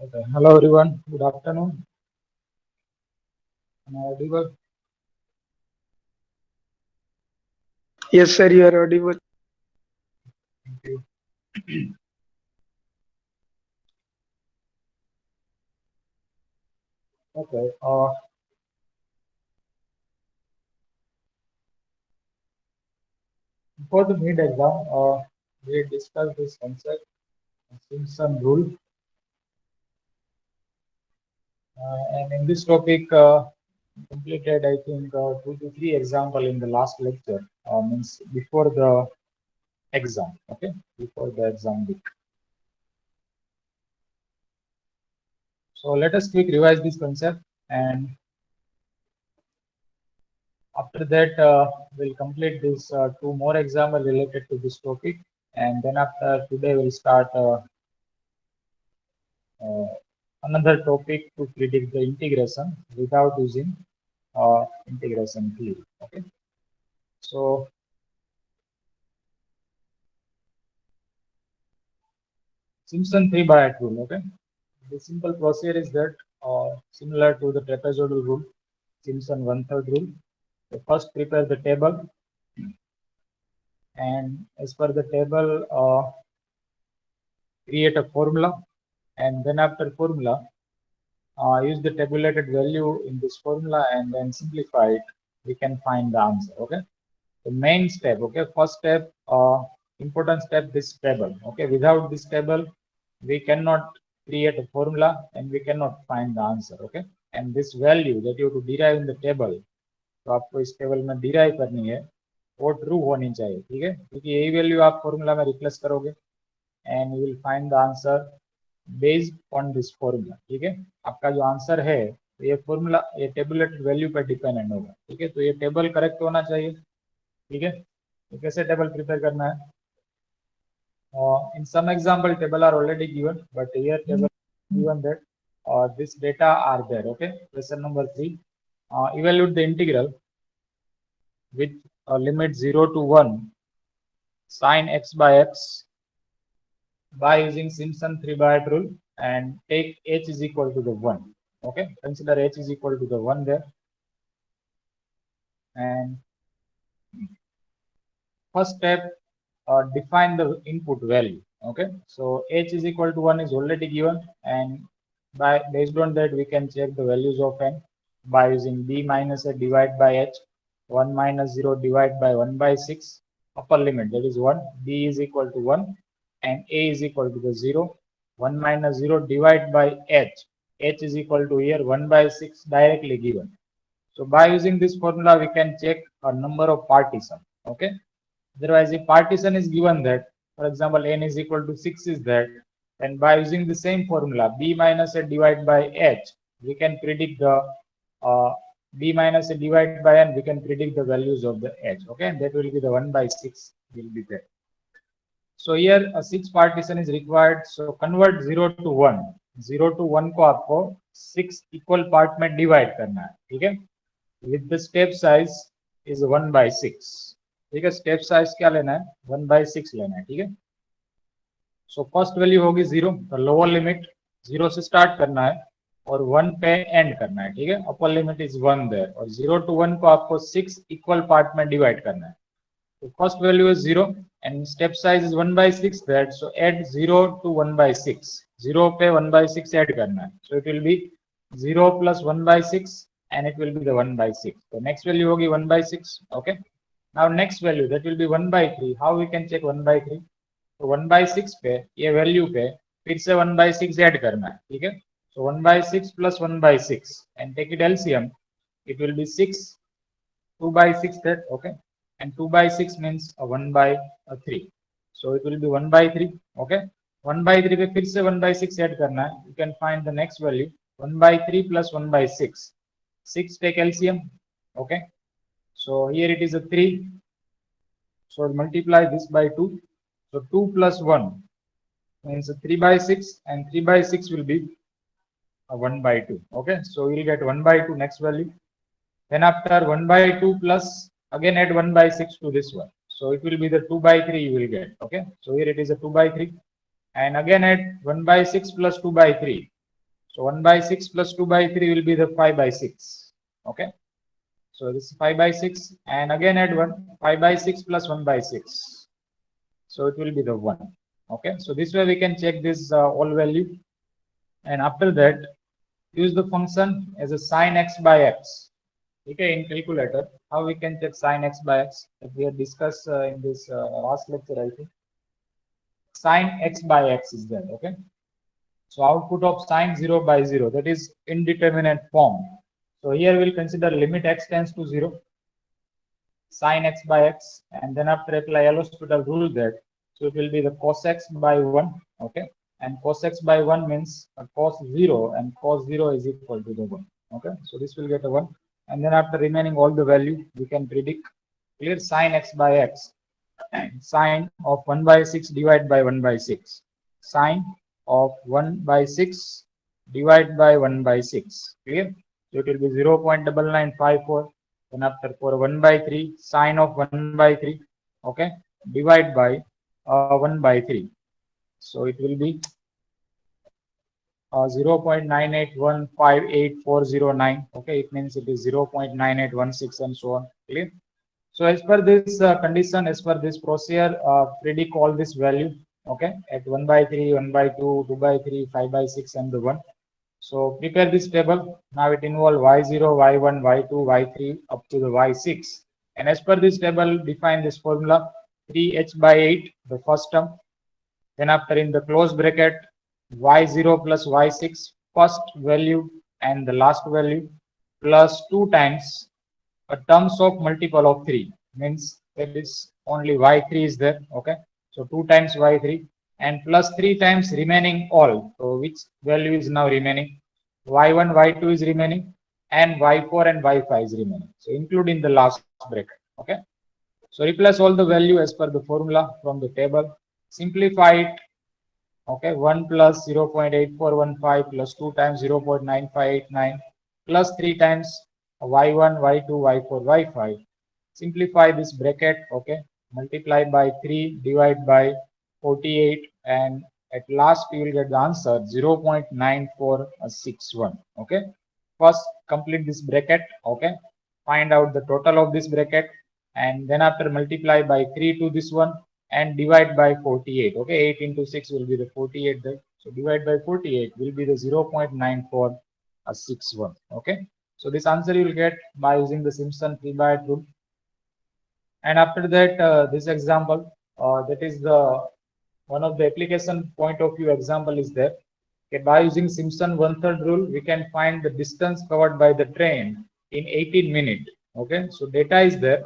Okay. Hello everyone. Good afternoon. Am I audible? Yes, sir, you are audible. Thank you. Okay. Before the mid exam, we discussed this concept, Simpson rule, and in this topic, completed I think 2 to 3 example in the last lecture. Means before the exam. Okay, before the exam week. So let us quick revise this concept, and after that, we'll complete this 2 more example related to this topic, and then after today we'll start uh, another topic to predict the integration without using integration theory. Okay, so Simpson three-biot rule. Okay, the simple procedure is that similar to the trapezoidal rule, Simpson one-third rule. So first prepare the table, and as per the table, create a formula, and then after formula, use the tabulated value in this formula and then simplify it, we can find the answer. Okay, the main step. Okay, first step, important step, this table. Okay, without this table we cannot create a formula and we cannot find the answer. Okay, and this value that you have to derive in the table, तो आपको इस table में derive करनी है, वो true होनी चाहिए. ठीक है, क्योंकि यही वैल्यू आप फॉर्मूला में रिप्लेस करोगे and you will find the answer based on this formula. ठीक है, आपका जो आंसर है तो ये फॉर्मूला, ये टेबुलेटेड वैल्यू पर डिपेंडेंट होगा. ठीक है, तो ये टेबल करेक्ट होना चाहिए. ठीक है, तो कैसे टेबल प्रिपेयर करना है? In some example table are already given, but here table given that this data are there. Okay, question number 3, evaluate the integral with limit 0 to 1 sin x by x by using Simpson three-biot rule, and take h is equal to the 1. Okay, consider h is equal to the 1 there, and first step, define the input value. Okay, so h is equal to 1 is already given, and based on that we can check the values of n by using b minus a divide by h, 1 minus 0 divide by 1 by 6, upper limit that is 1, b is equal to 1, and a is equal to the 0, 1 minus 0 divide by h is equal to here 1 by 6 directly given. So by using this formula we can check a number of partition. Okay, otherwise if partition is given that, for example n is equal to 6 is that, and by using the same formula b minus a divided by h, we can predict the uh, b minus a divided by n, we can predict the values of the h. Okay, and that will be the 1 by 6 will be there. So here a 6 partition is required, so convert 0 to 1. 0 to 1 को आपको 6 equal part में divide करना है. ठीक है, with the step size is 1 by 6. ठीक है, step size क्या लेना है? 1 by 6 लेना है. ठीक है, सो फर्स्ट वैल्यू होगी 0, तो लोअर लिमिट 0 से स्टार्ट करना है और 1 पे एंड करना है. ठीक है, अपर लिमिट इज 1 देयर, और 0 to 1 को आपको 6 इक्वल पार्ट में डिवाइड करना है. तो first value is 0 and step size is 1 by 6 that, so add 0 to 1 by 6. 0 पे 1 by 6 ऐड करना है, so it will be 0 plus 1 by 6 and it will be the 1 by 6. So next value होगी 1 by 6. Okay, now next value that will be 1 by 3. How we can check 1 by 3? तो 1 by 6 पे ये value पे फिर से 1 by 6 add करना है. ठीक है, so 1 by 6 plus 1 by 6 and take it LCM, it will be 6, 2 by 6 that. Okay, and 2 by 6 means 1 by 3, so it will be 1 by 3. Okay, 1 by 3 पे फिर से 1 by 6 ऐड करना है. You can find the next value 1 by 3 plus 1 by 6. 6 take LCM. Okay, so here it is a 3, so multiply this by 2, so 2 plus 1 means 3 by 6, and 3 by 6 will be 1 by 2. Okay, so we will get 1 by 2 next value. Then after 1 by 2 plus again add 1 by 6 to this one, so it will be the 2 by 3 you will get. Okay, so here it is a 2 by 3, and again add 1 by 6 plus 2 by 3, So 1 by 6 plus 2 by 3 will be the 5 by 6. Okay. So this is 5 by 6 and again add 1, 5 by 6 plus 1 by 6. So it will be the 1. Okay. So this way we can check this all value. And after that, use the function as a sin x by x. Okay, in calculator, how we can check sin x by x? That we have discussed in this last lecture, I think. Sin x by x is there. Okay. So output of sin 0 by 0, that is indeterminate form. So here we'll consider limit x tends to 0, sin x by x, and then after apply L'Hospital rule that, so it will be the cos x by 1, okay, and cos x by 1 means cos 0, and cos 0 is equal to the 1, okay, so this will get a 1, and then after remaining all the value, we can predict clear sin x by x, sine of 1 by 6 divided by 1 by 6, sine of 1 by 6 divided by 1 by 6, clear, so it will be 0.9954. Then after for 1 by 3 sine of 1 by 3, okay, divide by 1 by 3, so it will be 0.98158,409, okay, it means it is 0.9816 and so on, clear. So as per this condition, as per this procedure, predict all this value, okay, at 1 by 3, 1 by 2, 2 by 3, 5 by 6 and the 1. So prepare this table. Now it involves y0, y1, y2, y3 up to the y6. And as per this table, define this formula 3h by 8, the first term. Then after in the close bracket, y0 plus y6, first value and the last value, plus 2 times a terms of multiple of 3. Means there is only y3 is there. Okay. So 2 times y3. And plus 3 times remaining all. So which value is now remaining? Y1, Y2 is remaining, and Y4 and Y5 is remaining. So include in the last bracket. Okay. So replace all the value as per the formula from the table. Simplify it. Okay. 1 plus 0.8415 plus 2 times 0.9589 plus 3 times Y1, Y2, Y4, Y5. Simplify this bracket. Okay. Multiply by 3, divide by 48, and at last you will get the answer 0.9461. Okay. First complete this bracket. Okay. Find out the total of this bracket, and then after multiply by 3 to this one and divide by 48. Okay. 8 into 6 will be the 48 there. So divide by 48 will be the 0.9461. Okay. So this answer you will get by using the Simpson Prebayet rule. And after that, this example, that is the one of the application point of view example is there. Okay, by using Simpson 1/3 rule, we can find the distance covered by the train in 18 minutes. Okay, so data is there.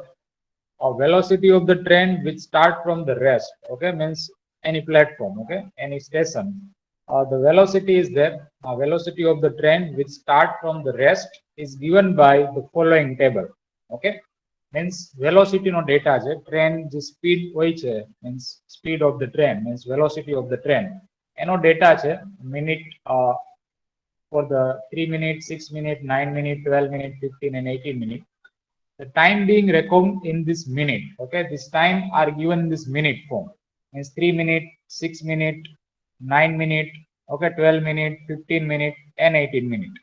Velocity of the train which start from the rest. Okay, means any platform. Okay, any station. The velocity is there. Velocity of the train which start from the rest is given by the following table. Okay. Means velocity no data છે train જે speed હોય છે means speed of the train means velocity of the train એનો data છે minute for the 3 minutes 6 minutes 9 minutes 12 minutes 15 and 18 minutes, the time being reckoned in this minute. Okay, this time are given in this minute form, means 3 minutes 6 minutes 9 minutes, okay, 12 minutes 15 minutes and 18 minutes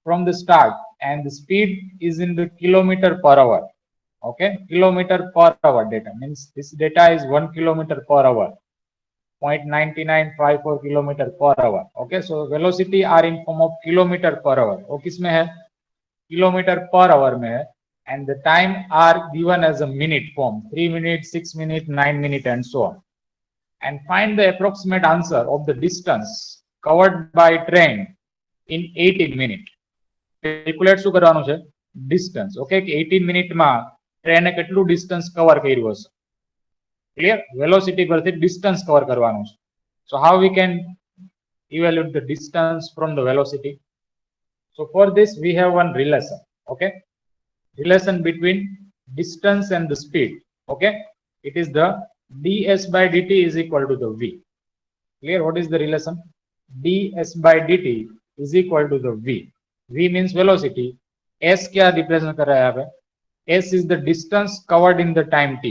from the start, and the speed is in the kilometer per hour. Okay, kilometer per hour data means this data is 1 kilometer per hour, 0.9954 kilometer per hour. Okay, so velocity are in form of kilometer per hour. वो किसमें है? Kilometre per hour में है, and the time are given as a minute form, 3 minutes 6 minutes 9 minutes and so on. And find the approximate answer of the distance covered by train in 18 minutes. Calculate શું કરવાનું છે? Distance. Okay, કે 18 મિનિટમાં ટ્રેને કેટલું distance cover કર્યું હશે? Clear? Velocity પરથી distance cover કરવાનું છે. So how we can evaluate the distance from the velocity? So for this we have one relation. Okay, relation between distance and the speed. Okay, it is the ds by dt is equal to the v. Clear? What is the relation? ds by dt is equal to the v. V means velocity. S क्या represent कर रहा है यहाँ पे? S is the distance covered in the time t.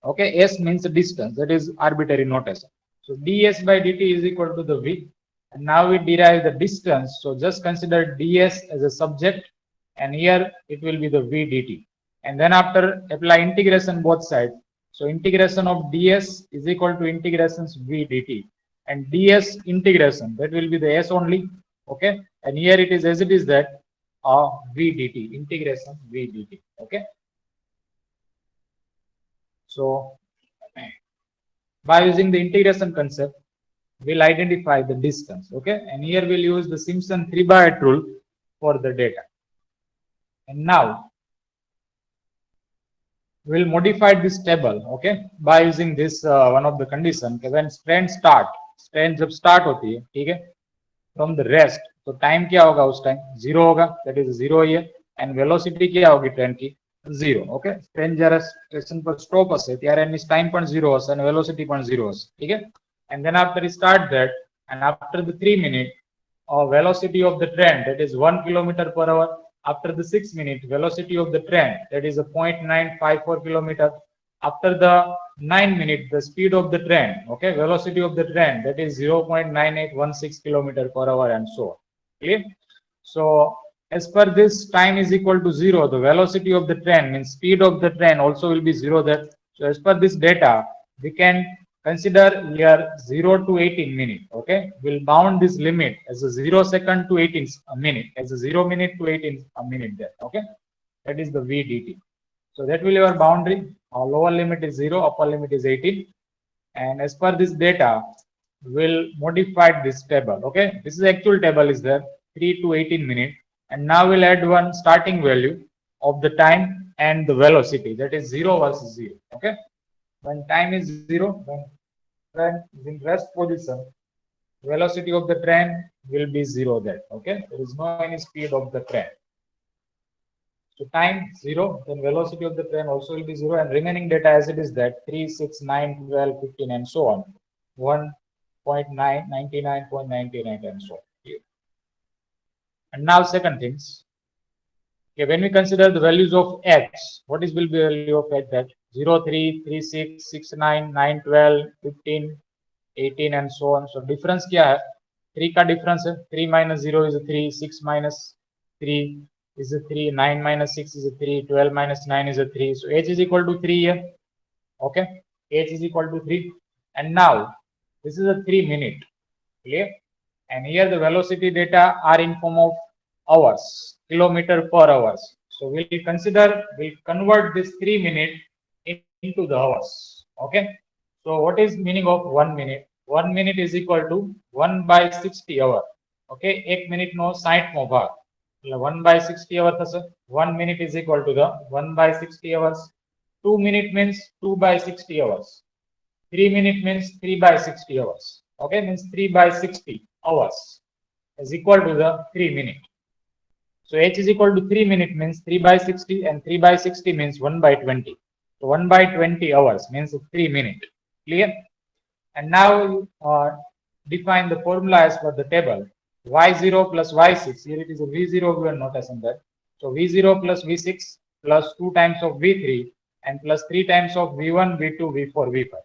Okay, S means the distance, that is arbitrary notation. So ds by dt is equal to the v. And now we derive the distance. So just consider ds as a subject, and here it will be the v dt. And then after apply integration both sides. So integration of ds is equal to integrations v dt, and ds integration, that will be the s only. Okay, and here it is as it is, that v dt, integration v dt. Okay, so by using the integration concept, we'll identify the distance. Okay, and here we'll use the Simpson 3/8 rule for the data. And now we'll modify this table, okay, by using this one of the condition. When strain जब start होती है, ठीक है, from the rest, तो time क्या होगा उस time, 0 होगा, that is 0 here, and velocity क्या होगी ट्रेन की, 0. ओके, ट्रेन જ્યારે સ્ટેશન પર સ્ટોપ હશે ત્યારે એની ટાઈમ પણ 0 હશે અને વેલોસિટી પણ 0 હશે, ठीक है. And then after you start that, and after the 3 minutes, velocity of the train, that is 1 kilometer per hour. After the 6 minutes, velocity of the train, that is a 0.954 kilometer. After the 9 minutes, the speed of the train, okay, velocity of the train, that is 0.9816 kilometer per hour, and so on. Clear? So as per this, time is equal to 0. The velocity of the train means speed of the train also will be 0 there. So as per this data, we can consider here 0 to 18 minutes. Okay, we'll bound this limit as a 0 second to 18 a minute, as a 0 minute to 18 a minute there. Okay, that is the v dt. So that will be our boundary. Our lower limit is 0, upper limit is 18. And as per this data, we'll modify this table. Okay, this is actual table is there, 3 to 18 minutes. And now we'll add one starting value of the time and the velocity, that is 0 versus 0. Okay, when time is 0, when train is in rest position, velocity of the train will be 0 there. Okay, there is no any speed of the train. So time 0, then velocity of the train also will be 0, and remaining data as it is, that 3, 6, 9, 12, 15, and so on, 1.9, 99.99, and so on. And now second things, okay, when we consider the values of h, what is will be the value of h, that 0, 3, 3, 6, 6, 9, 9, 12, 15, 18, and so on. So difference क्या है, 3 का difference है, 3 minus 0 is a 3, 6 minus 3 is a 3, 9 minus 6 is a 3, 12 minus 9 is a 3. So h is equal to 3 here. Okay, h is equal to 3. And now this is a 3 minute. Clear? And here the velocity data are in form of hours, kilometer per hours. So we'll convert this 3 minute into the hours. Okay, so what is meaning of 1 minute? 1 minute is equal to 1 by 60 hour. Okay, 1 minute no 60 भाग, 1 by 60 hour થશે. 1 minute is equal to the 1 by 60 hours. 2 minute means 2 by 60 hours. 3 minute means 3 by 60 hours. Okay, means 3 by 60 hours is equal to the 3 minute. So h is equal to 3 minute means 3 by 60, and 3 by 60 means 1 by 20. So 1 by 20 hours means 3 minute. Clear? And now define the formula as per the table. Y0 plus Y6, here it is a V0 given notation there. So V0 plus V6 plus 2 times of V3 and plus 3 times of V1, V2, V4, V5.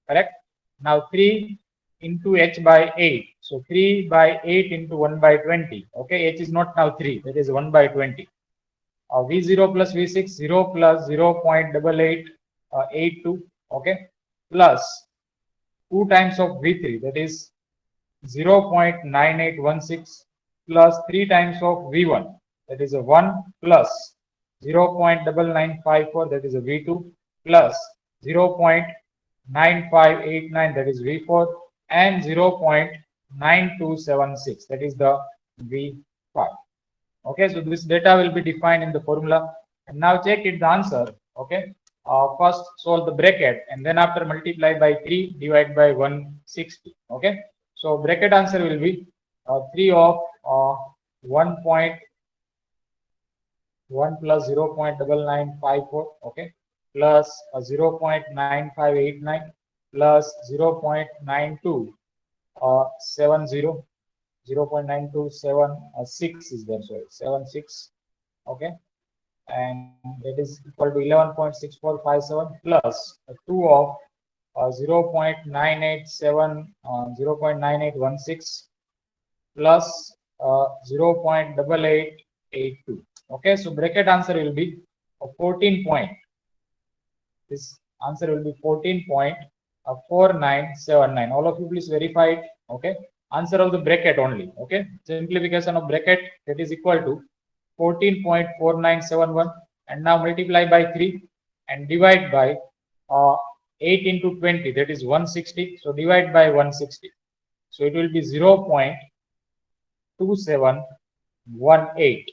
Correct? Now 3 into h by 8. So 3 by 8 into 1 by 20. Okay, h is not now 3, that is 1 by 20. V0 plus V6, 0 plus 0.8882. Okay, plus 2 times of V3, that is 0.9816, plus 3 times of V1, that is a 1, plus 0.9954, that is a V2, plus 0.9589, that is V4, and 0.9276, that is the V5. Okay, so this data will be defined in the formula. And now check it the answer. Okay, first solve the bracket, and then after multiply by 3, divide by 160. Okay, so bracket answer will be 3 of 1.1 plus 0.9954. Okay, plus 0.9589 plus 0.9270. 0.9276 is there, sorry, 76. Okay, and that is equal to 11.6457 plus 2 of 0.987 0.9816 plus 0.8882. Okay, so bracket answer will be 14 point. This answer will be 14.4979. All of you please verify it. Okay, answer of the bracket only. Okay, simplification of bracket, that is equal to 14.4971, and now multiply by 3 and divide by 8 into 20, that is 160. So divide by 160. So it will be 0.2718.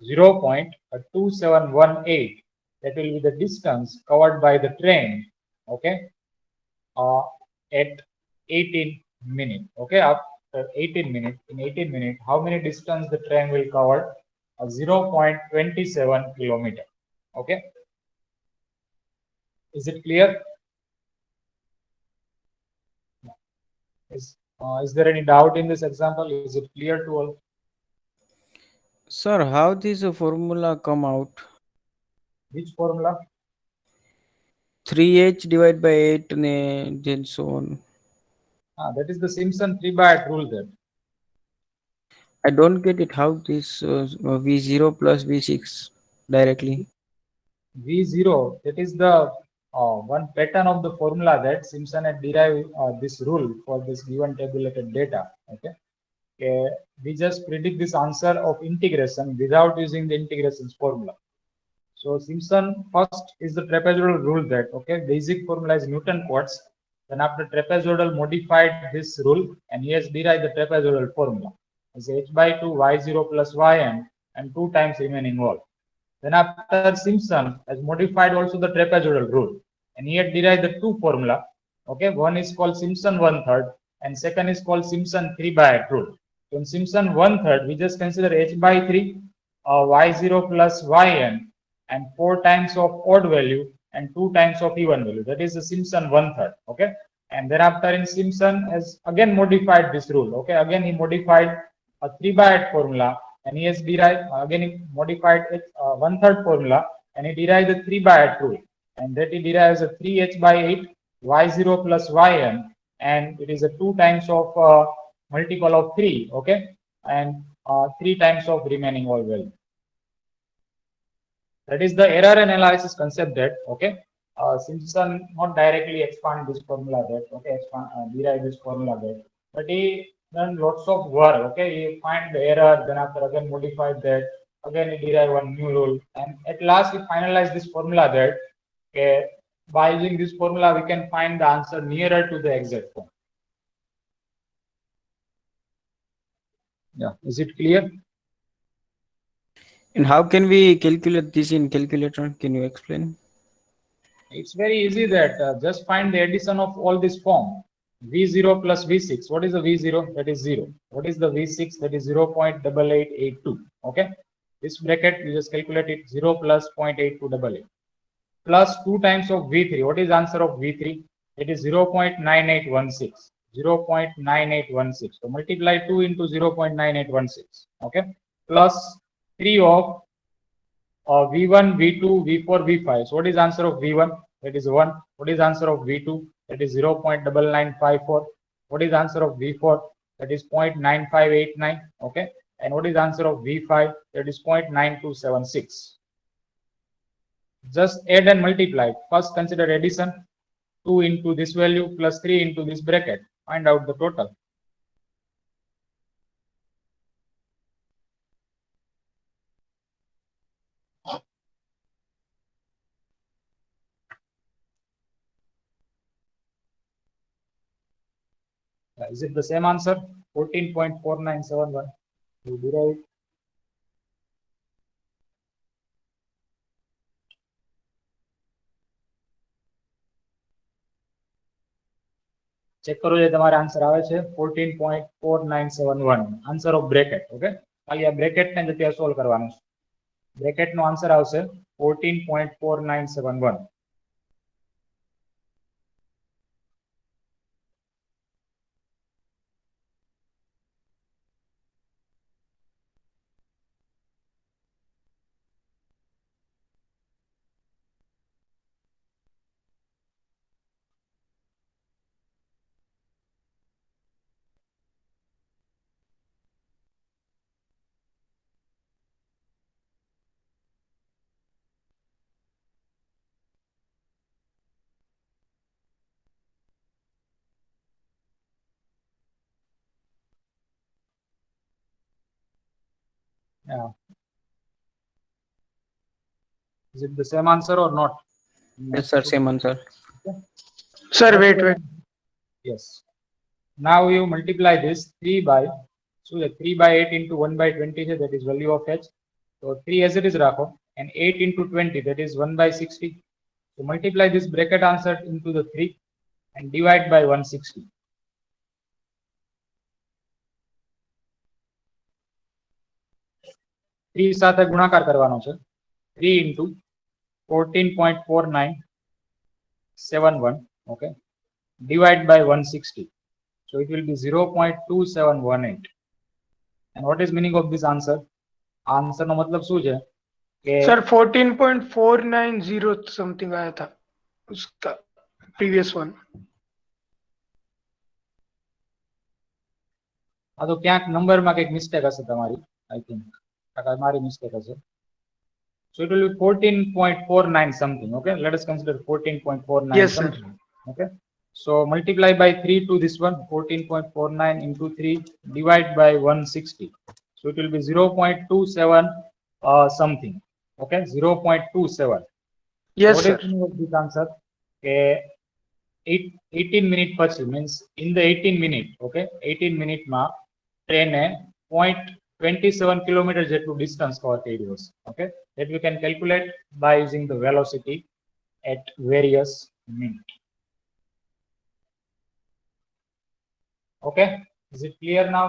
0.2718, that will be the distance covered by the train, okay, at 18 minutes. Okay, after 18 minutes, in 18 minutes, how many distance the train will cover? 0.27 kilometer. Okay, is it clear? Is there any doubt in this example? Is it clear to all? Sir, how this formula come out? Which formula? 3h divided by 8 then so on. That is the Simpson 3/8 rule there. I don't get it. How this V0 plus V6 directly? V0, that is the one pattern of the formula that Simpson had derived this rule for this given tabulated data. Okay. We just predict this answer of integration without using the integrations formula. So Simpson first is the trapezoidal rule that, okay, basic formula is Newton cotes. Then after trapezoidal modified this rule and he has derived the trapezoidal formula. It's h by 2 y0 plus yn and 2 times remaining wall. Then after Simpson has modified also the trapezoidal rule and he had derived the two formula. Okay, one is called Simpson 1/3 and second is called Simpson 3/8 rule. So in Simpson 1/3, we just consider h by 3, y0 plus yn and 4 times of odd value and 2 times of even value. That is the Simpson 1/3. Okay, and thereafter in Simpson has again modified this rule. Okay, again he modified a 3/8 formula and he has derived again he modified it 1/3 formula and he derived the 3/8 rule, and that he derives a 3h by 8 y0 plus yn, and it is a 2 times of multiple of 3. Okay, and 3 times of remaining all value. That is the error analysis concept that, okay, Simpson not directly expand this formula that, okay, derive this formula that, but he done lots of work. Okay, he find the error, then after again modified that, again he derive one new rule, and at last he finalized this formula that, okay, by using this formula we can find the answer nearer to the exact form. Yeah, is it clear? And how can we calculate this in calculator? Can you explain? It's very easy that just find the addition of all this form. V0 plus V6. What is the V0? That is 0. What is the V6? That is 0.8882. Okay. This bracket, you just calculate it, 0 plus 0.8288. Plus 2 times of V3. What is answer of V3? It is 0.9816. 0.9816. So multiply 2 into 0.9816. Okay. Plus 3 of V1, V2, V4, V5. So what is answer of V1? That is 1. What is answer of V2? That is 0.9954. What is answer of V4? That is 0.9589. Okay. And what is answer of V5? That is 0.9276. Just add and multiply. First consider addition. 2 into this value plus 3 into this bracket. Find out the total. Is it the same answer? 14.4971. You derive. Check કરો જે તમારે answer આવે છે 14.4971 answer of bracket. Okay, ખાલી આ bracket ને જ અત્યારે સોલ્વ કરવાનું છે. બ્રેકેટ નો આન્સર આવશે 14.4971. Yeah. Is it the same answer or not? Yes, sir. Same answer. Okay. Sir, wait. Yes. Now you multiply this 3 by, so the 3 by 8 into 1 by 20, that is value of h. So 3 as it is rakho, and 8 into 20, that is 1 by 60. So multiply this bracket answer into the 3 and divide by 160. Three સાથે ગુણાકાર કરવાનો છે. 3 into 14.4971, okay, divide by 160. So it will be 0.2718. And what is meaning of this answer? Answer નો મતલબ શું છે કે sir 14.490 something आया था उसका प्रीवियस वन. આ તો ક્યાંક નંબરમાં કંઈક મિસ્ટેક હશે તમારી, આઈ થિંક મારી મિસ્ટેક હશે. So it will be 14.49 something. Okay, let us consider 14.49 Yes, sir. something. Okay, so multiply by 3 to this one, 14.49 into 3, divide by 160. So it will be 0.27 something. Okay, 0.27. Yes, What sir. is the meaning of this answer? 18 minute પછી means in the 18 minute, okay, 18 minute માં ટ્રેને 0.27 kilometer જેટલું distance cover કર્યું હશે. Okay, that we can calculate by using the velocity at various minute. Okay, is it clear now?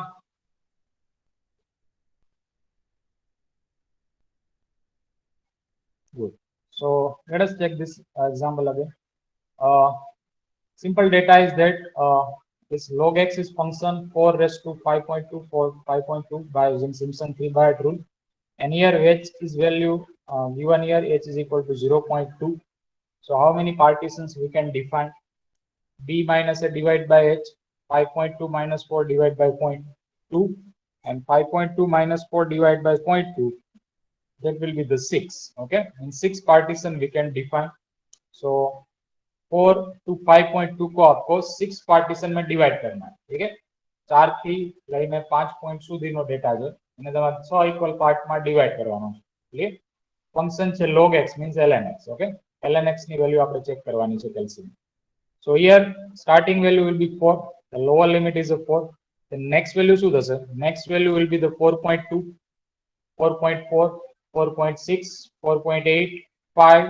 Good. So let us check this example again. Simple data is that this log x is function 4 raised to 5.2 for 5.2 by using Simpson 3/8 rule. And here h is value given here, h is equal to 0.2. So how many partitions we can define? b minus a divided by h, 5.2 minus 4 divided by 0.2, and 5.2 minus 4 divided by 0.2, that will be the 6. Okay, in 6 partition we can define. So 4 to 5.2 को आपको 6 partition में divide करना है. ठीक है, 4 થી લઈને 5 point સુધીનો ડેટા છે અને તમારે 6 ઇક્વલ પાર્ટમાં ડિવાઇડ કરવાનો છે. ક્લિયર? ફંક્શન છે log x means ln x. Okay, ln x ની વેલ્યુ આપણે ચેક કરવાની છે કેલ્સીયમ. So here starting value will be 4, the lower limit is a 4. The next value શું થશે? Next value will be the 4.2, 4.4, 4.6, 4.8, 5,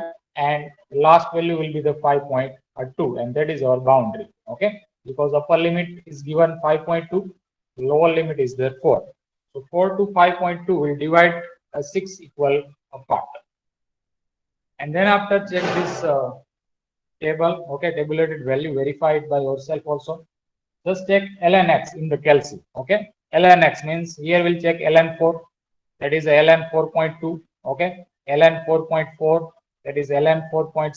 and last value will be the 5.2, and that is our boundary. Okay, because upper limit is given 5.2, lower limit is there 4. So 4 to 5.2 will divide 6 equal apart. And then after check this table. Okay, tabulated value, verified by yourself also. Just check ln x in the calci. Okay, ln x means here we'll check ln 4, that is ln 4.2. Okay, ln 4.4, that is ln 4.6,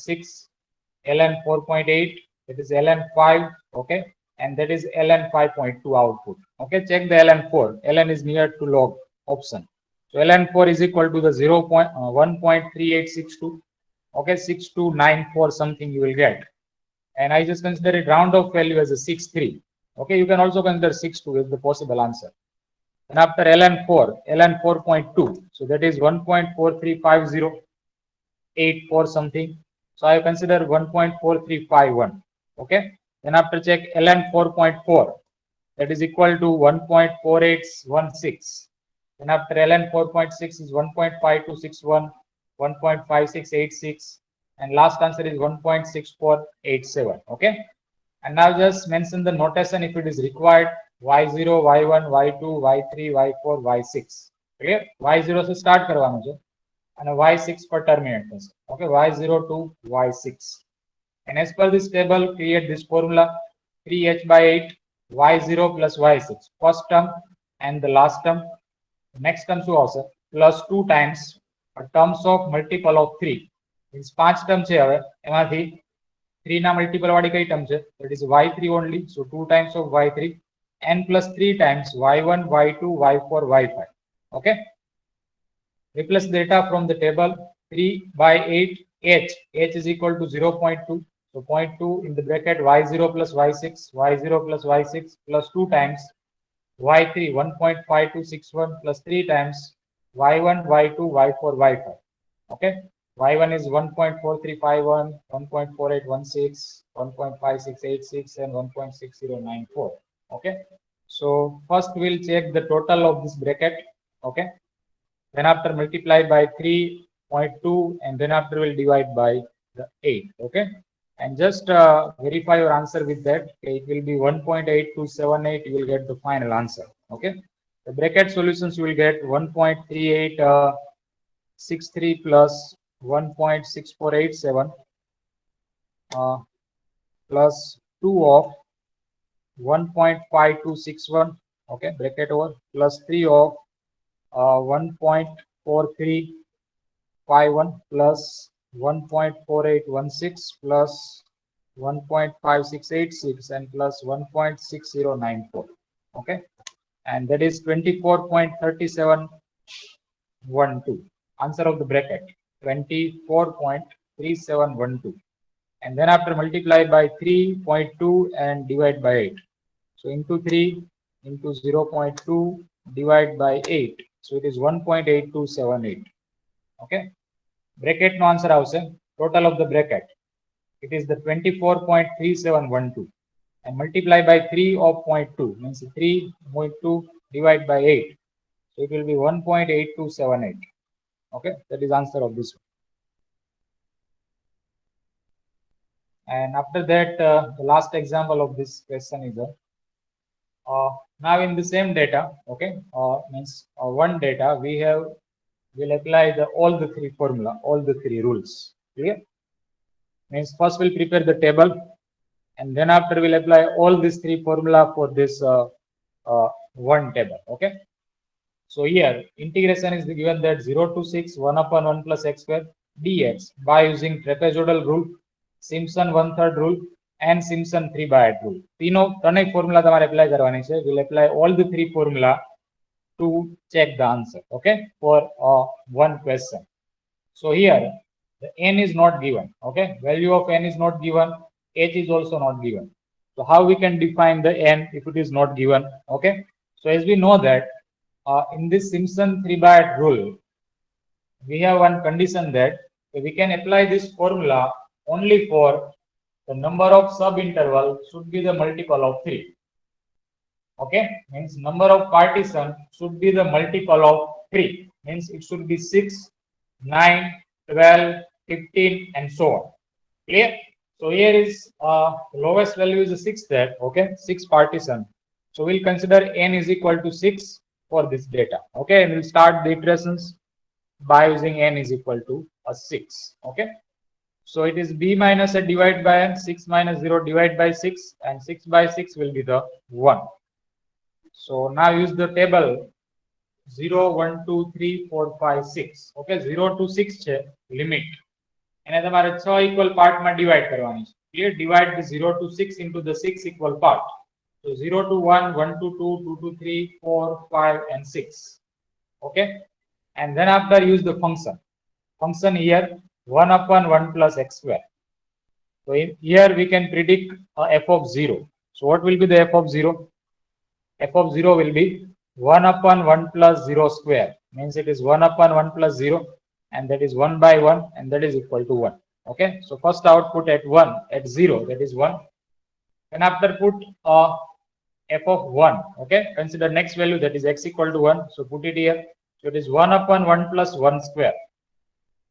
ln 4.8, that is ln 5. Okay, and that is ln 5.2 output. Okay, check the ln 4. Ln is near to log option. So ln 4 is equal to the 1.3862. Okay, 6294 something you will get, and I just consider it round off value as a 63. Okay, you can also consider 62 as the possible answer. And after ln 4, ln 4.2, so that is 1.435084 something. So I consider 1.4351. Okay, then after check ln 4.4, that is equal to 1.4816. Then after ln 4.6 is 1.5261, 1.5686, and last answer is 1.6487. Okay, and now just mention the notation if it is required: y0, y1, y2, y3, y4, y6. Clear? y0 से start करवानो है and y6 पर terminate करना. Okay, y0 to y6. And as per this table, create this formula: 3h by 8, y0 plus y6, first term and the last term. Next term શું આવશે? Plus 2 times terms of multiple of 3, means 5 term છે. હવે એમાંથી 3 ના multiple વાળી કઈ term છે? That is y3 only. So 2 times of y3 and plus 3 times y1, y2, y4, y5. Okay, replace data from the table. 3 by 8 h is equal to 0.2. So 0.2 in the bracket y0 plus y6, y0 plus y6 plus 2 times y3 1.5261 plus 3 times y1, y2, y4, y5. Okay, y1 is 1.4351, 1.4816, 1.5686, and 1.6094. Okay, so first we'll check the total of this bracket. Okay, then after multiply by 3.2, and then after we'll divide by the 8. Okay, and just verify your answer with that. Okay, it will be 1.8278. You will get the final answer. Okay, the bracket solutions you will get 1.3863 plus 1.6487 plus 2 of 1.5261. Okay, bracket over, plus 3 of 1.4351 plus 1.4816 plus 1.5686 and plus 1.6094. Okay, and that is 24.3712. Answer of the bracket 24.3712, and then after multiply by 3.2 and divide by 8. So into 3 into 0.2 divide by 8. So it is 1.8278. Okay, bracket no answer આવશે. Total of the bracket, it is the 24.3712, and multiply by 3 of 0.2 means 3.2 divide by 8. So it will be 1.8278. Okay, that is answer of this one. And after that, the last example of this question is now in the same data. Okay, means one data we have, will apply all the three formula, all the three rules. Clear? Means first we'll prepare the table, and then after we'll apply all these three formula for this one table. Okay, so here integration is given that 0 to 6 1 upon 1 plus x square dx by using trapezoidal rule, Simpson 1/3 rule, and Simpson 3/8 rule. ત્રણેય formula તમારે apply કરવાની છે. We'll apply all the three formula to check the answer. Okay, for one question. So here the n is not given. Okay, value of n is not given, h is also not given. So how we can define the n if it is not given? Okay, so as we know that in this Simpson 3/8 rule, we have one condition that we can apply this formula only for the number of sub-interval should be the multiple of 3. Okay, means number of partition should be the multiple of 3. Means it should be 6, 9, 12, 15, and so on. Clear? So here is lowest value is 6 there. Okay, 6 partition. So we'll consider n is equal to 6 for this data. Okay, and we'll start the iterations by using n is equal to 6. Okay, so it is b minus a divided by n, 6 minus 0 divided by 6, and 6 by 6 will be the 1. So now use the table 0, 1, 2, 3, 4, 5, 6. Okay, 0 to 6 છે limit. એને તમારે 6 equal part માં divide કરવાની છે. Clear? Divide the 0 to 6 into the 6 equal part. So 0 to 1, 1 to 2, 2 to 3, 4, 5, and 6. Okay, and then after use the function. Function here 1 upon 1 plus x square. So here we can predict f of 0. So what will be the f of 0? F of 0 will be 1 upon 1 plus 0 square. Means it is 1 upon 1 plus 0, and that is 1 by 1, and that is equal to 1. Okay, so first output at 1, at 0, that is 1. And after put f of 1. Okay, consider next value, that is x equal to 1. So put it here. So it is 1 upon 1 plus 1 square.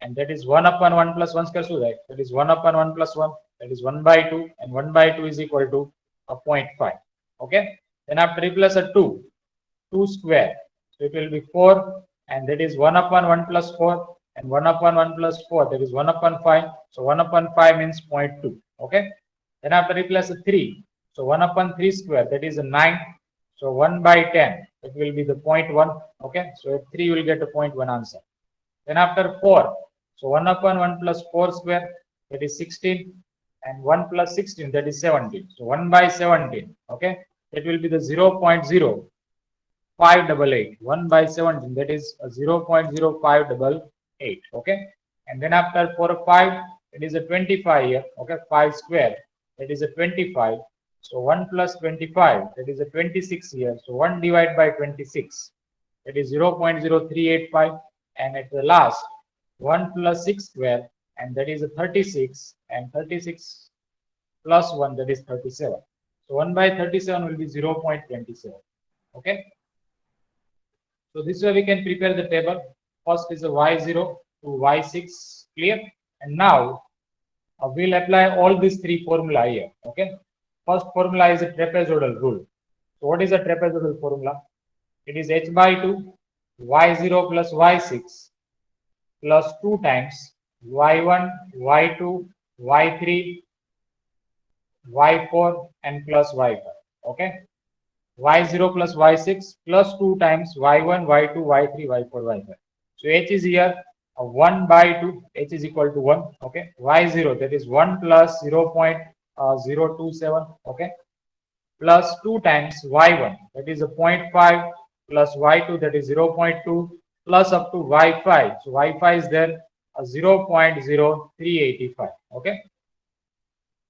And that is 1 upon 1 plus 1 square. So that is 1 upon 1 plus 1. That is 1 by 2. And 1 by 2 is equal to 0.5. Okay. Then after replace a 2. 2 square. So it will be 4. And that is 1 upon 1 plus 4. And 1 upon 1 plus 4. That is 1 upon 5. So 1 upon 5 means 0.2. Okay. Then after replace a 3. So 1 upon 3 square. That is a 9. So 1 by 10. It will be the 0.1. Okay. So at 3 you will get a 0.1 answer. Then after 4. So 1 upon 1 plus 4 square, that is 16, and 1 plus 16, that is 17. So 1 by 17, okay, that will be the 0.0588. 1 by 17, that is 0.0588, okay. And then after 4 or 5, it is a 25 here, okay, 5 square, that is a 25. So 1 plus 25, that is a 26 here. So 1 divided by 26. that is 0.0385, and at the last 1 plus 6 square, and that is a 36, and 36 plus 1, that is 37. So 1 by 37 will be 0.27. Okay. So this way we can prepare the table. First is a y0 to y6, clear? And now we'll apply all these three formula here. Okay. First formula is a trapezoidal rule. So what is a trapezoidal formula? It is h by 2 y0 plus y6 plus 2 times y1, y2, y3, y4 and plus y5. Okay. y0 plus y6 plus 2 times y1, y2, y3, y4, y5. So h is here 1 by 2, h is equal to 1. Okay. y0, that is 1 plus 0.027. Okay. Plus 2 times y1, that is a 0.5, plus y2, that is 0.2, plus up to y5. So y5 is there 0.0385. Okay.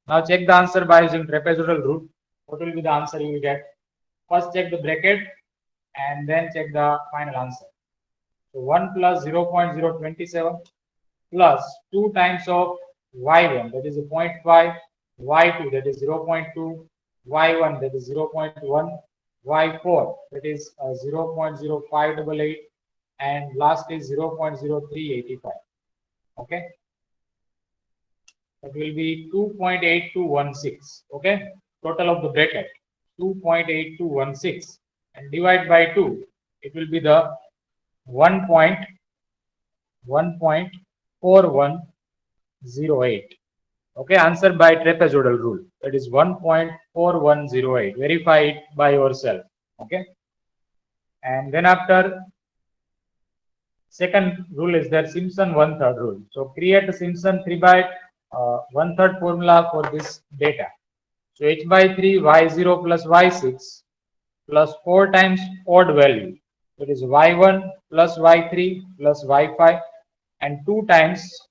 Now check the answer by using trapezoidal rule. What will be the answer you will get? First check the bracket and then check the final answer. So 1 plus 0.027 plus 2 times of y1, that is a 0.5, y2, that is 0.2, y1, that is 0.1, y4, that is 0.0588, and last is 0.0385. Okay. That will be 2.8216. Okay. Total of the bracket 2.8216, and divide by 2, it will be the 1.4108. Okay, answer by trapezoidal rule, that is 1.4108. Verify it by yourself. Okay, and then after, second rule is there, Simpson 1/3 rule. So create a Simpson 3 by 1/3 formula for this data. So h by 3 y0 plus y6 plus 4 times odd value, that is y1 plus y3 plus y5, and 2 times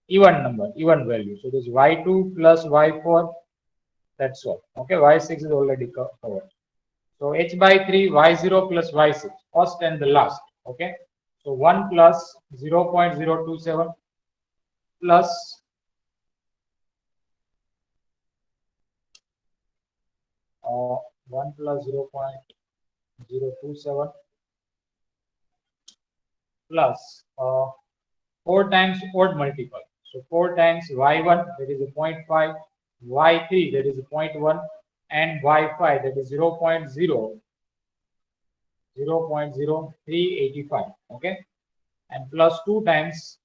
even number, even value, so it is y2 plus y4. That's all. Okay, y6 is already covered. So h by 3 y0 plus y6, first and the last. Okay, so 1 plus 0.027 plus 1 plus 0.027 plus 4 times odd multiple. So 4 times y1, that is a 0.5, y3, that is a 0.1, and y5, that is 0.0385. Okay, and plus 2 times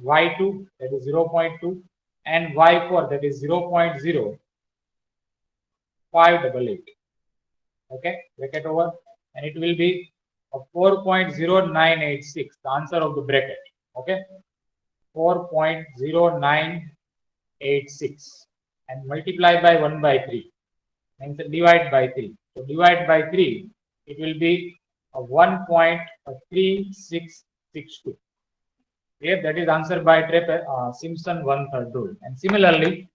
y2, that is 0.2, and y4, that is 0.0588. Okay, bracket over, and it will be a 4.0986, the answer of the bracket. Okay, 4.0986, and multiply by 1 by 3, and divide by 3. So divide by 3, it will be a 1.3662. Okay, that is answer by Simpson 1/3 rule. And similarly,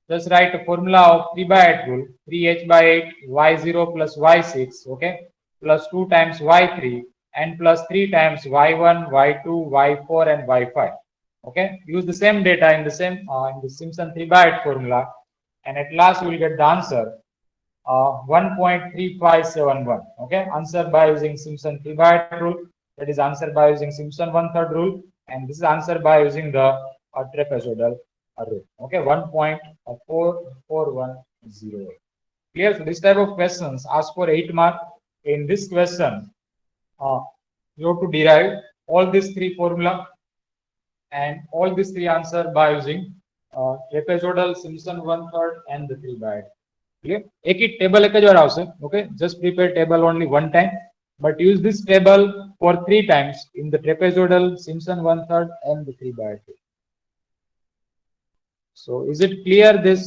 just write a formula of 3 by 8 rule, 3h by 8 y0 plus y6, okay, plus 2 times y3, and plus 3 times y1, y2, y4, and y5. Okay, use the same data in the same in the Simpson 3 by 8 formula, and at last you will get the answer 1.3571. Okay, answer by using Simpson 3 by 8 rule. That is answer by using Simpson 1/3 rule, and this is answer by using the trapezoidal rule. Okay, 1.4410. Clear? So this type of questions ask for 8 mark. In this question, you have to derive all these three formula and all these three answer by using trapezoidal, Simpson 1/3, and the 3 by 8. Clear? एक ही table एक बार आवश्यक. Okay, just prepare table only one time, but use this table for 3 times in the trapezoidal, Simpson 1/3, and the 3 by 8. So is it clear, this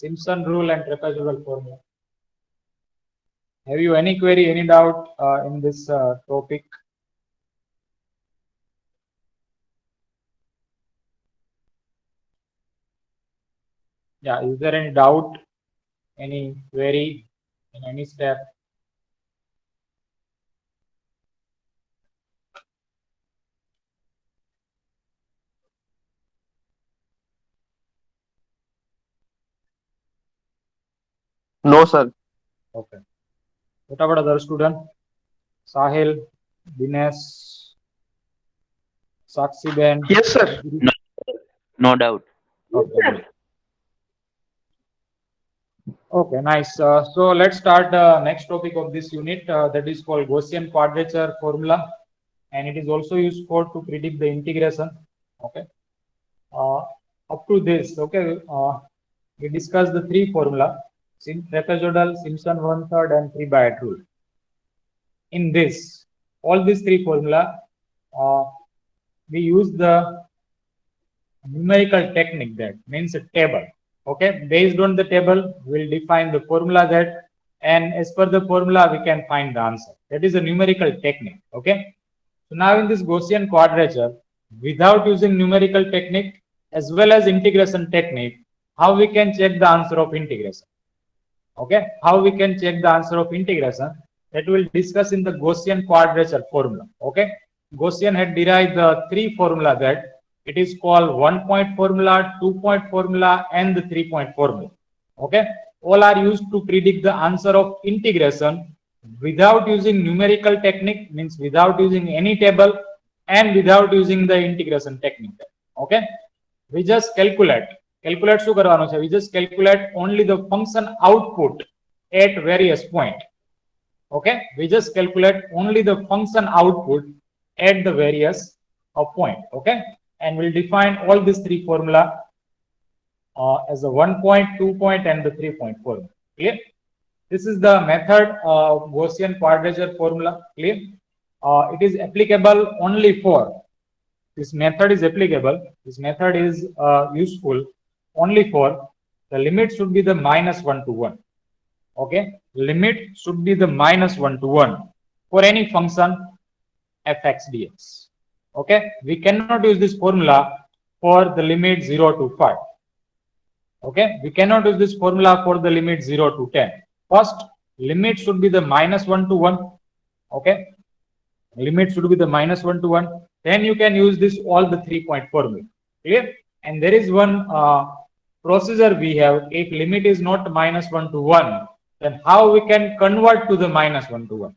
Simpson rule and trapezoidal formula? Have you any query, any doubt in this topic? Yeah, is there any doubt, any query in any step? No, sir. Okay. What about other student? Sahil, Dinesh, Sakshi Ben. Yes, sir. No, no doubt. Okay, good. Okay, nice. So let's start the next topic of this unit, that is called Gaussian quadrature formula, and it is also used for to predict the integration. Okay. Up to this, okay, we discussed the three formula: trapezoidal, Simpson 1/3, and 3/8 rule. In this, all these three formula, we use the numerical technique, that means a table. Okay, based on the table, we'll define the formula that, and as per the formula, we can find the answer. That is a numerical technique. Okay, so now in this Gaussian quadrature, without using numerical technique as well as integration technique, how we can check the answer of integration? Okay, how we can check the answer of integration? That we'll discuss in the Gaussian quadrature formula. Okay, Gaussian had derived the three formula, that it is called 1-point formula, 2-point formula, and the 3-point formula. Okay, all are used to predict the answer of integration without using numerical technique, means without using any table and without using the integration technique. Okay, we just calculate શું કરવાનું છે? We just calculate only the function output at various point. Okay, we just calculate only the function output at the various point. Okay, and we'll define all these three formula as a 1-point, 2-point, and the 3-point formula. Clear? This is the method of Gaussian quadrature formula. Clear? It is applicable only for, this method is applicable, this method is useful only for, the limit should be the -1 to 1. Okay, limit should be the -1 to 1 for any function fx dx. Okay, we cannot use this formula for the limit 0 to 5. Okay, we cannot use this formula for the limit 0 to 10. First, limit should be the -1 to 1. Okay, limit should be the -1 to 1. Then you can use this all the 3-point formula. Clear? And there is one procedure we have. If limit is not -1 to 1, then how we can convert to the -1 to 1?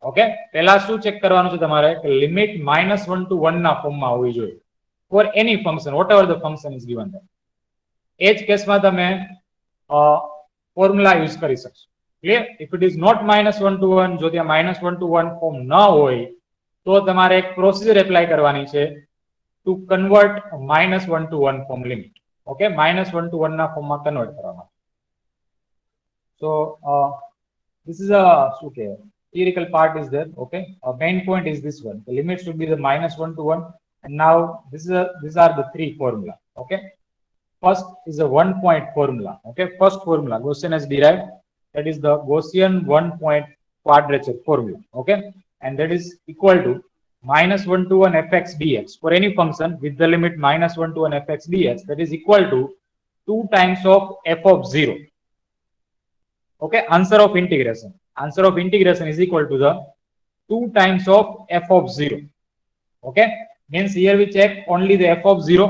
Okay, પહેલા શું check કરવાનું છે તમારે? કે limit -1 to 1 ના ફોર્મમાં હોવી જોઈએ for any function, whatever the function is given there. એ જ કેસમાં તમે ફોર્મ્યુલા યુઝ કરી શકશો. Clear? If it is not -1 to 1, જો ત્યાં -1 to 1 ફોર્મ ન હોય તો તમારે એક પ્રોસિજર એપ્લાય કરવાની છે two convert -1 to 1 form limit. Okay, -1 to 1 ના ફોર્મમાં કન્વર્ટ કરવા. So this is a શું કહેવાય, theoretical part is there. Okay, main point is this one. The limit should be the -1 to 1, and now these are the three formula. Okay, first is a 1-point formula. Okay, first formula Gaussian has derived, that is the Gaussian 1-point quadrature formula. Okay, and that is equal to -1 to 1 fx dx for any function with the limit -1 to 1 fx dx, that is equal to 2 times of f of 0. Okay, answer of integration. Answer of integration is equal to the 2 times of f of 0. Okay, means here we check only the f of 0.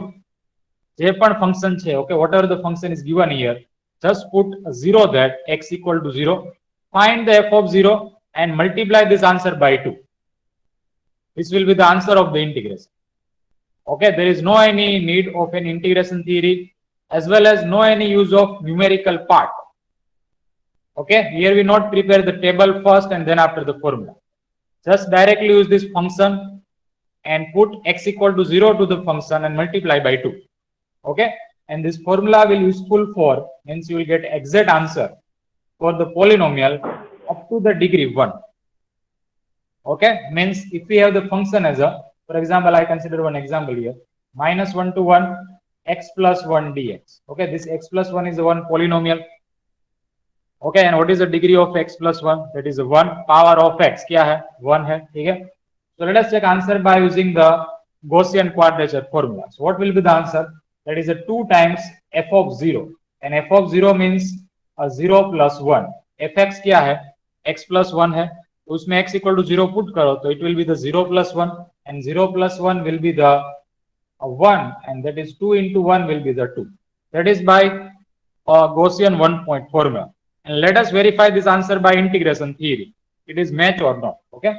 જે પણ function છે, okay, whatever the function is given here, just put a 0 that x equal to 0. Find the f of 0 and multiply this answer by 2. This will be the answer of the integration. Okay, there is no any need of an integration theory as well as no any use of numerical part. Okay, here we not prepare the table first and then after the formula. Just directly use this function and put x equal to 0 to the function and multiply by 2. Okay, and this formula will useful for, means you will get exact answer for the polynomial up to the degree 1. Okay, means if we have the function as a, for example, I consider one example here, -1 to 1 x plus 1 dx. Okay, this x plus 1 is the one polynomial. Okay, and what is the degree of x plus 1? That is 1. Power of x क्या है? 1 है. ठीक है? So let us check answer by using the Gaussian quadrature formula. So what will be the answer? That is a 2 times f of 0, and f of 0 means a 0 plus 1. fx क्या है? x plus 1 है. उसमें x equal to 0 put करो तो it will be the 0 plus 1, and 0 plus 1 will be the 1, and that is 2 into 1 will be the 2. That is by Gaussian 1-point formula. And let us verify this answer by integration theory. It is match or not. Okay.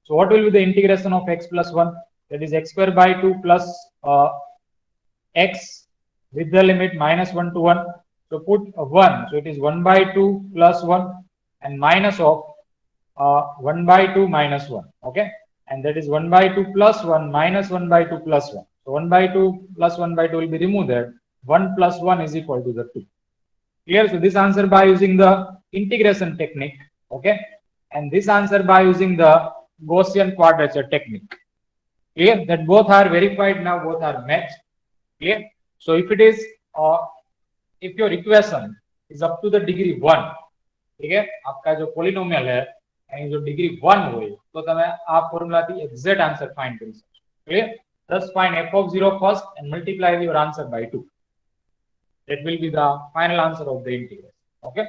So what will be the integration of x plus 1? That is x square by 2 plus x with the limit -1 to 1. So put 1. So it is 1 by 2 plus 1 and minus of 1 by 2 minus 1. Okay. And that is 1 by 2 plus 1 minus 1 by 2 plus 1. So 1 by 2 plus 1 by 2 will be removed there. 1 plus 1 is equal to the 2. Clear? So this answer by using the integration technique. Okay. And this answer by using the Gaussian quadrature technique. Clear? That both are verified now, both are matched. Clear? So if it is, if your equation is up to the degree 1, ठीक है, आपका जो polynomial है, and जो degree 1 हो, तो तमें आप formula थी exact answer find करी सकते. Clear? Just find f of 0 first and multiply your answer by 2. That will be the final answer of the integral. Okay.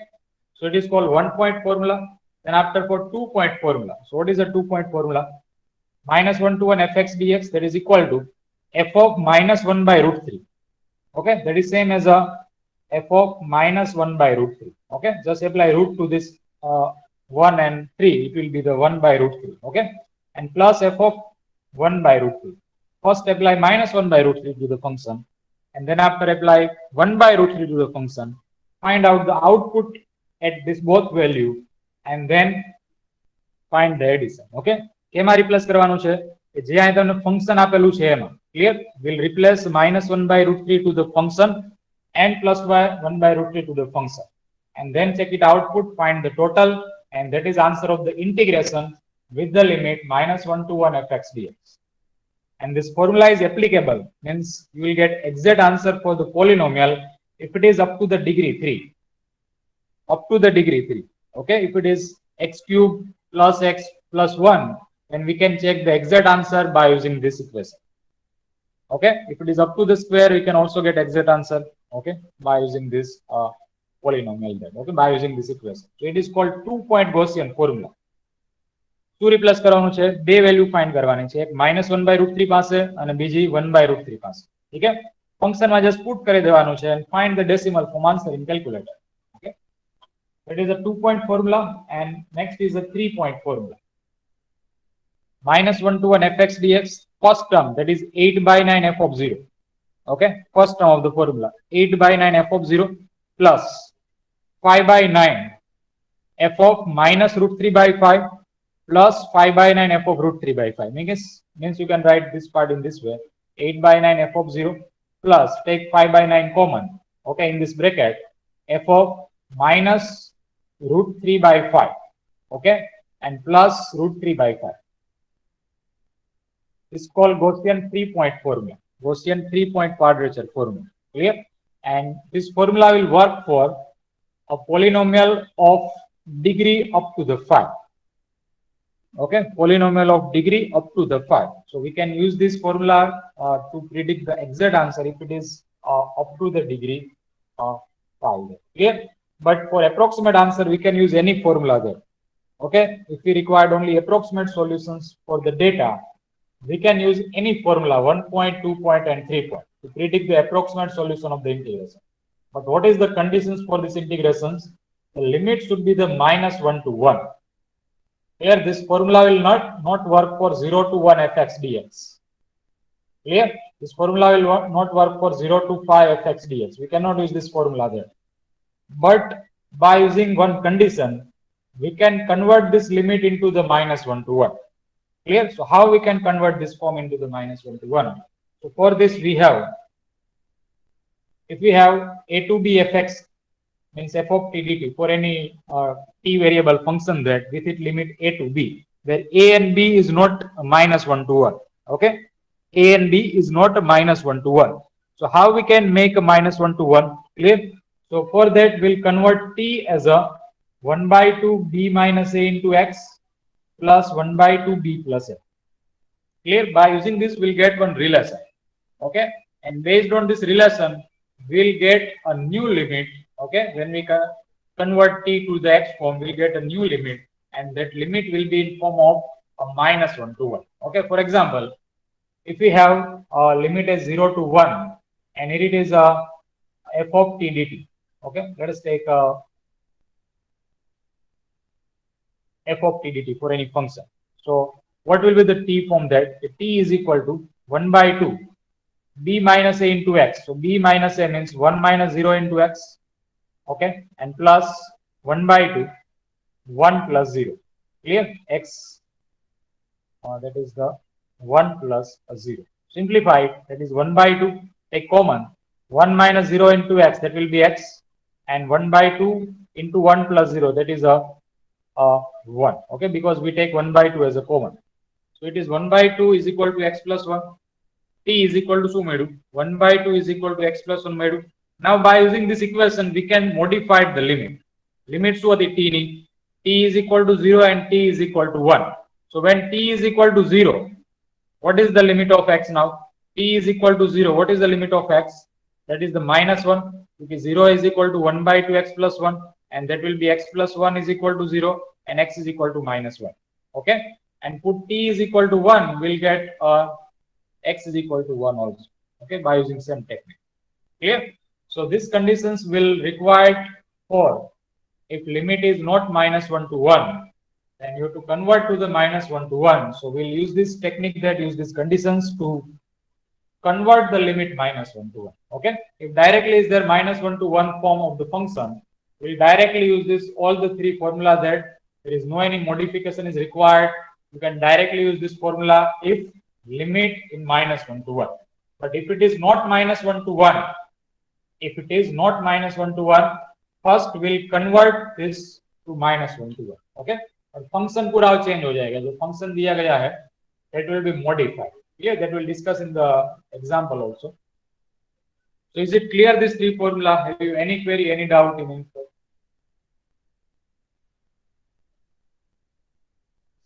So it is called 1-point formula. Then after for 2-point formula. So what is a 2-point formula? -1 to 1 fx dx, that is equal to f of -1 by root 3. Okay. That is same as a f of -1 by root 3. Okay. Just apply root to this 1 and 3. It will be the 1 by root 3. Okay. And plus f of 1 by root 3. First apply -1 by root 3 to the function. And then after apply 1 by root 3 to the function, find out the output at this both value and then find the addition. Okay. કેમાં replace કરવાનું છે કે જે અહીં તમને function આપેલું છે એમાં. Clear? We'll replace -1 by root 3 to the function and plus 1 by root 3 to the function. And then check it output, find the total, and that is answer of the integration with the limit -1 to 1 fx dx. And this formula is applicable, means you will get exact answer for the polynomial if it is up to the degree 3. Up to the degree 3. Okay, if it is x cubed plus x plus 1, then we can check the exact answer by using this equation. Okay, if it is up to the square, we can also get exact answer. Okay, by using this polynomial there. Okay, by using this equation. So it is called 2-point Gaussian formula. શું replace કરવાનું છે? બે value find કરવાની છે, એક -1 by root 3 પાસે અને બીજી 1 by root 3 પાસે. ઠીક છે, ફંક્શનમાં જસ્ટ પુટ કરી દેવાનું છે and find the decimal form answer in calculator. Okay, that is a 2-point formula. And next is a 3-point formula. -1 to 1 fx dx, first term, that is 8 by 9 f of 0. Okay, first term of the formula 8 by 9 f of 0 plus 5 by 9 f of minus root 3 by 5 plus 5 by 9 f of root 3 by 5. Means you can write this part in this way. 8 by 9 f of 0 plus, take 5 by 9 common. Okay, in this bracket, f of minus root 3 by 5. Okay, and plus root 3 by 5. This is called Gaussian 3-point formula. Gaussian 3-point quadrature formula. Clear? And this formula will work for a polynomial of degree up to the 5. Okay, polynomial of degree up to the 5. So we can use this formula to predict the exact answer if it is up to the degree 5. Clear? But for approximate answer, we can use any formula there. Okay, if we required only approximate solutions for the data, we can use any formula, 1-point, 2-point, and 3-point to predict the approximate solution of the integration. But what is the conditions for these integrations? The limit should be the -1 to 1. Here, this formula will not work for 0 to 1 fx dx. Clear? This formula will not work for 0 to 5 fx dx. We cannot use this formula there. But by using one condition, we can convert this limit into the -1 to 1. Clear? So how we can convert this form into the -1 to 1? So for this we have, if we have a to b fx, means f of t dt for any t variable function that with it limit a to b, where a and b is not -1 to 1. Okay, a and b is not -1 to 1. So how we can make a -1 to 1? Clear? So for that we'll convert t as a 1 by 2 b minus a into x plus 1 by 2 b plus a. Clear? By using this we'll get one relation. Okay, and based on this relation we'll get a new limit. Okay, when we convert t to the x form, we'll get a new limit, and that limit will be in form of a -1 to 1. Okay, for example, if we have a limit as 0 to 1 and here it is a f of t dt. Okay, let us take f of t dt for any function. So what will be the t from that? T is equal to 1 by 2 b minus a into x. So b minus a means 1 minus 0 into x. Okay, and plus 1 by 2 1 plus 0. Clear? X that is the 1 plus 0. Simplified, that is 1 by 2. Take common. 1 minus 0 into x, that will be x. And 1 by 2 into 1 plus 0, that is a 1. Okay, because we take 1 by 2 as a common. So it is 1 by 2 is equal to x plus 1. T is equal to 1 by 2 is equal to x plus 1. Now by using this equation, we can modify the limit. Limits to the t is equal to 0 and t is equal to 1. So when t is equal to 0, what is the limit of x now? T is equal to 0. What is the limit of x? That is the minus 1. Because 0 is equal to 1 by 2 x plus 1. And that will be x plus 1 is equal to 0 and x is equal to minus 1. Okay. And put t is equal to 1, we'll get x is equal to 1 also. Okay. By using same technique. Clear? So these conditions will require for if limit is not minus 1 to 1, then you have to convert to the minus 1 to 1. So we'll use this technique that use these conditions to convert the limit minus 1 to 1. Okay. If directly is there minus 1 to 1 form of the function, we'll directly use this all the three formula that there is no any modification is required. You can directly use this formula if limit in minus 1 to 1. But if it is not minus 1 to 1, if it is not minus 1 to 1, first we'll convert this to minus 1 to 1. Okay. और function पूरा change हो जाएगा. जो function दिया गया है that will be modified. Clear? That we'll discuss in the example also. So is it clear this three formula? Have you any query, any doubt in it?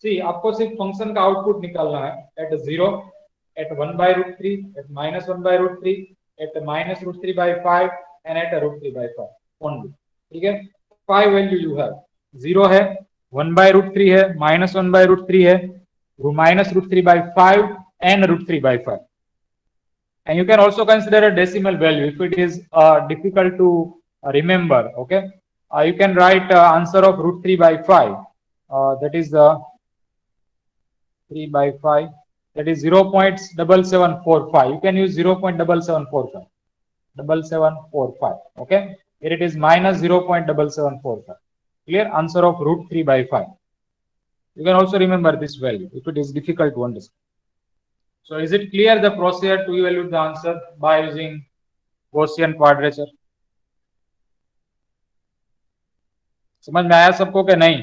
See, आपको सिर्फ function का output निकालना है at 0, at 1 by root 3, at minus 1 by root 3, at minus root 3 by 5, and at root 3 by 5 only. ठीक है? 5 value you have. 0 है, 1 by root 3 है, minus 1 by root 3 है, minus root 3 by 5 and root 3 by 5. And you can also consider a decimal value if it is difficult to remember. Okay, you can write answer of root 3 by 5. That is the 3 by 5. That is 0.7745. You can use 0.7745. 7745. Okay, here it is minus 0.7745. Clear? Answer of root 3 by 5. You can also remember this value if it is difficult to understand. So is it clear the procedure to evaluate the answer by using Gaussian quadrature? समझ में आया सबको कि नहीं?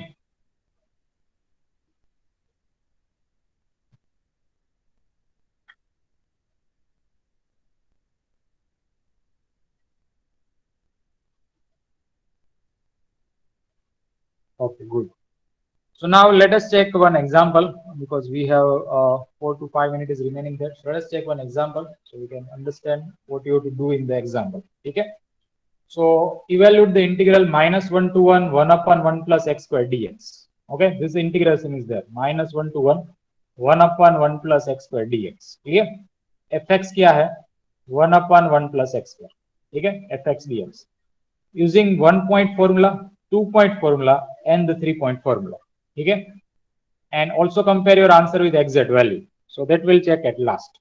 Okay, good. So now let us check one example because we have 4 to 5 minutes remaining there. So let us check one example so we can understand what you have to do in the example. Okay. So evaluate the integral minus 1 to 1, 1 upon 1 plus x square dx. Okay. This integration is there. Minus 1 to 1, 1 upon 1 plus x square dx. Clear? fx क्या है? 1 upon 1 plus x square. Okay. fx dx. Using 1 point formula, 2 point formula and the 3 point formula. Okay, and also compare your answer with exact value. So that we'll check at last.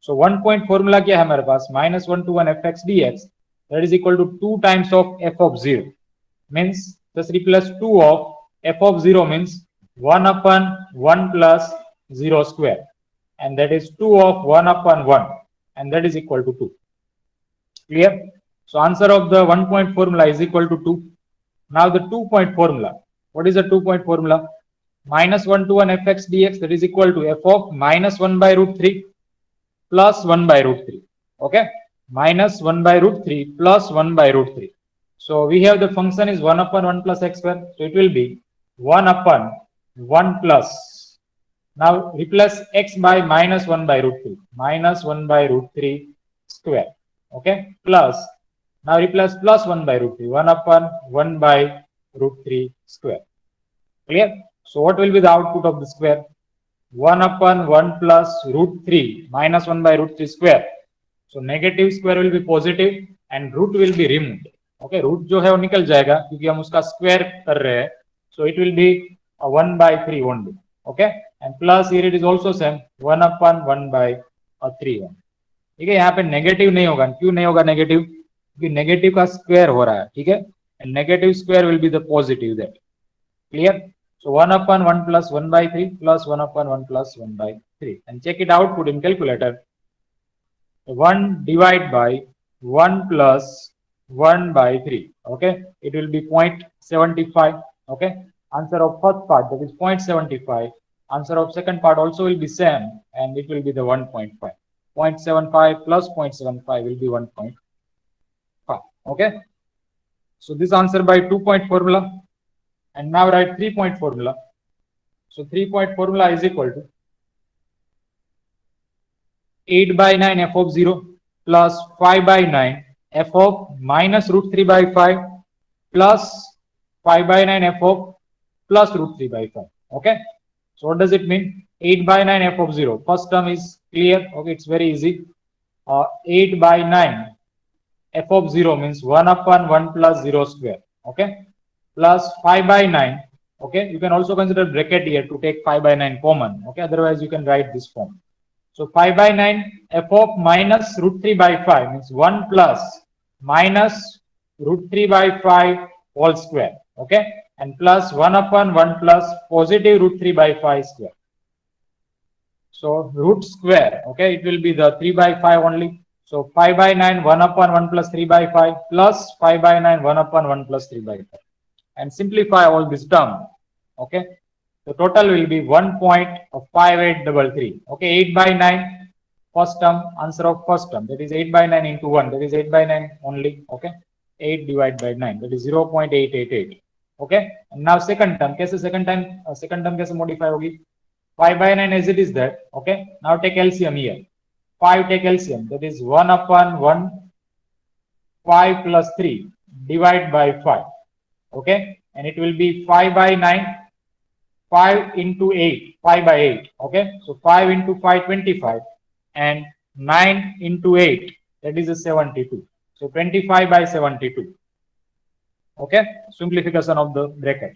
So 1 point formula क्या है हमारे पास? Minus 1 to 1 fx dx. That is equal to 2 times of f of 0. Means just replace 2 of f of 0 means 1 upon 1 plus 0 square. And that is 2 of 1 upon 1. And that is equal to 2. Clear? So answer of the 1 point formula is equal to 2. Now the 2 point formula. What is the 2 point formula? Minus 1 to 1 fx dx, that is equal to f of minus 1 by root 3 plus 1 by root 3. Okay, minus 1 by root 3 plus 1 by root 3. So we have the function is 1 upon 1 plus x square. So it will be 1 upon 1 plus. Now replace x by minus 1 by root 3. Minus 1 by root 3 square. Okay, plus. Now replace plus 1 by root 3. 1 upon 1 by root 3 square. Clear? So what will be the output of the square? 1 upon 1 plus root 3 minus 1 by root 3 square. So negative square will be positive and root will be removed. Okay root जो है वो निकल जाएगा क्योंकि हम उसका square कर रहे हैं, so it will be 1/3 only. Okay and plus here it is also same 1/1/3. ठीक है, यहाँ पे नेगेटिव नहीं होगा. क्यों नहीं होगा नेगेटिव? क्योंकि नेगेटिव का स्क्वायर हो रहा है. ठीक है, and negative square will be the positive that. Clear? So 1/1 plus 1/3 plus 1/1 plus 1/3 and check it out, put in calculator. 1 divide by 1 plus 1/3. Okay, it will be 0.75. Okay, answer of first part that is 0.75. Answer of second part also will be same and it will be the 1.5. 0.75 plus 0.75 will be 1.5. Okay, so this answer by 2-point formula. And now write 3-point formula. So 3-point formula is equal to 8/9 f of 0 plus 5/9 f of minus root 3/5 plus 5/9 f of plus root 3/5. Okay. So what does it mean? 8/9 f of 0. First term is clear. Okay, it's very easy. 8/9 f of 0 means 1/1 plus 0 square. Okay. Plus 5/9. Okay, you can also consider bracket here to take 5/9 common. Okay, otherwise you can write this form. So 5/9 f of minus root 3/5 means 1 plus minus root 3/5 whole square. Okay, and plus 1/1 plus positive root 3/5 square. So root square. Okay, it will be the 3/5 only. So 5/9 1/1 plus 3/5 plus 5/9 1/1 plus 3/5. And simplify all this term. Okay, the total will be 1.5833. Okay, 8/9 first term, answer of first term, that is 8/9 into 1, that is 8/9 only. Okay, 8 divided by 9, that is 0.888. Okay, and now second term, second term कैसे modify होगी? 5/9 as it is there. Okay, now take LCM here. 5 take LCM, that is 1/1 5 plus 3 divided by 5. Okay, and it will be 5/9, 5 into 8, 5/8. Okay, so 5 into 5, 25, and 9 into 8, that is a 72. So 25/72. Okay, simplification of the bracket.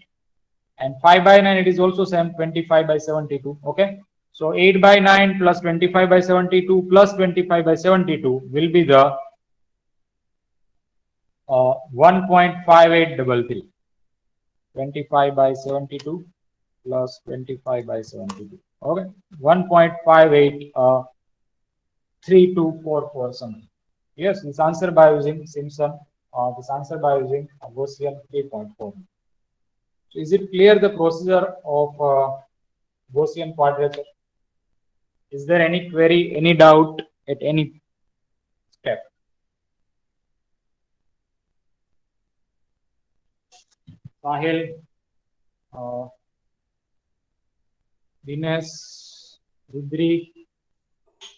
And 5/9 it is also same, 25/72. Okay, so 8/9 plus 25/72 plus 25/72 will be the 1.5833. 25/72 plus 25/72. Okay, 1.583244 something. Yes, this answer by using Simpson. This answer by using Gaussian 3-point formula. So is it clear the procedure of Gaussian quadrature? Is there any query, any doubt at any step? Sahil, Dinesh, Rudri.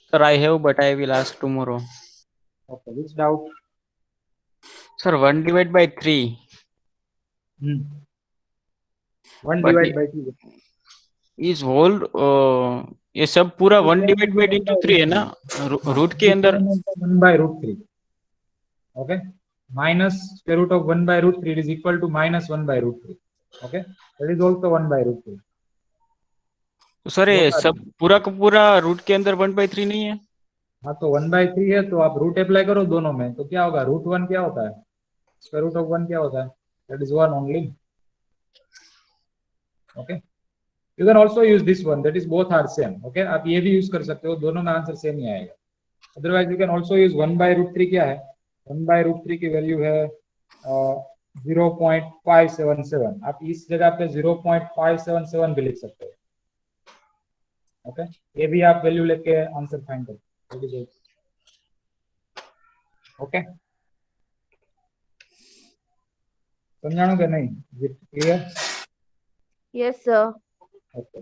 Sir, I have, but I will ask tomorrow. Okay, which doubt? Sir, 1 divided by 3. 1 But divided by 2. इस whole ये सब पूरा 1 divide by into 3 है ना, root के अंदर 1/√3. Okay, minus square root of 1/√3 is equal to minus 1/√3. Okay, that is also 1/√3. तो sir ये सब पूरा का पूरा रूट के अंदर 1/3 नहीं है? हाँ, तो 1/3 है तो आप रूट अप्लाई करो दोनों में, तो क्या होगा? √1 क्या होता है? स्क्वायर रूट ऑफ 1 क्या होता है? That is 1 only. Okay, you can also use this one, that is both are same. Okay, आप ये भी यूज कर सकते हो, दोनों में आंसर सेम ही आएगा. Otherwise you can also use 1/√3. क्या है 1/√3 की वैल्यू है 0.577. आप इस जगह पे 0.577 भी लिख सकते हो. ओके, ये भी आप वैल्यू लेके आंसर फाइंड करो. ओके, समझाओगे नहीं? Clear? Yes, sir. Okay.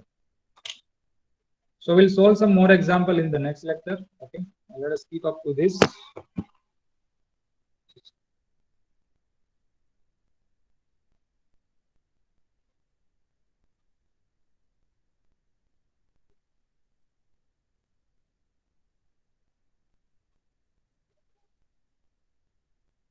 So we'll solve some more example in the next lecture. Okay, let us keep up to this.